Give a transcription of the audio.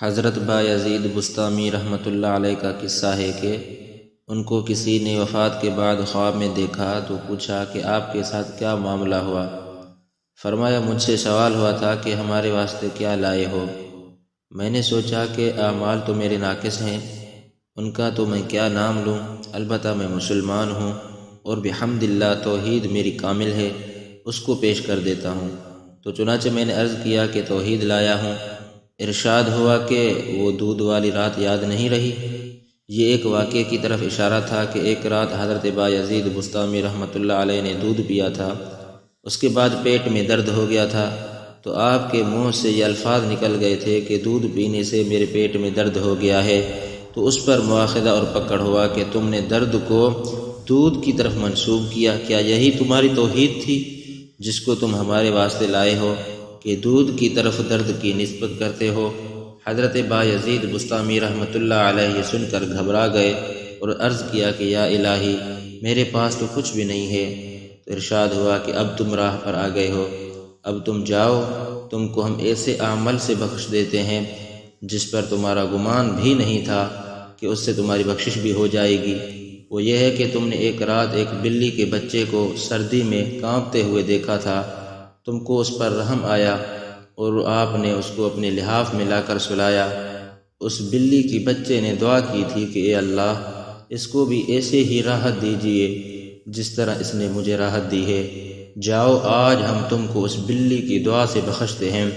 حضرت بایزید بسطامی رحمۃ اللہ علیہ کا قصہ ہے کہ ان کو کسی نے وفات کے بعد خواب میں دیکھا تو پوچھا کہ آپ کے ساتھ کیا معاملہ ہوا؟ فرمایا مجھ سے سوال ہوا تھا کہ ہمارے واسطے کیا لائے ہو؟ میں نے سوچا کہ اعمال تو میرے ناقص ہیں، ان کا تو میں کیا نام لوں، البتہ میں مسلمان ہوں اور بحمد اللہ توحید میری کامل ہے، اس کو پیش کر دیتا ہوں۔ تو چنانچہ میں نے عرض کیا کہ توحید لایا ہوں۔ ارشاد ہوا کہ وہ دودھ والی رات یاد نہیں رہی؟ یہ ایک واقعے کی طرف اشارہ تھا کہ ایک رات حضرت بایزید بسطامی رحمۃ اللہ علیہ نے دودھ پیا تھا، اس کے بعد پیٹ میں درد ہو گیا تھا، تو آپ کے منہ سے یہ الفاظ نکل گئے تھے کہ دودھ پینے سے میرے پیٹ میں درد ہو گیا ہے۔ تو اس پر مواخذہ اور پکڑ ہوا کہ تم نے درد کو دودھ کی طرف منسوب کیا، کیا یہی تمہاری توحید تھی جس کو تم ہمارے واسطے لائے ہو کہ دودھ کی طرف درد کی نسبت کرتے ہو؟ حضرت بایزید بسطامی رحمۃ اللہ علیہ یہ سن کر گھبرا گئے اور عرض کیا کہ یا الہی میرے پاس تو کچھ بھی نہیں ہے۔ تو ارشاد ہوا کہ اب تم راہ پر آ گئے ہو، اب تم جاؤ، تم کو ہم ایسے عمل سے بخش دیتے ہیں جس پر تمہارا گمان بھی نہیں تھا کہ اس سے تمہاری بخشش بھی ہو جائے گی۔ وہ یہ ہے کہ تم نے ایک رات ایک بلی کے بچے کو سردی میں کانپتے ہوئے دیکھا تھا، تم کو اس پر رحم آیا اور آپ نے اس کو اپنے لحاف میں لا کر سلایا۔ اس بلی کی بچے نے دعا کی تھی کہ اے اللہ اس کو بھی ایسے ہی راحت دیجیے جس طرح اس نے مجھے راحت دی ہے۔ جاؤ آج ہم تم کو اس بلی کی دعا سے بخشتے ہیں۔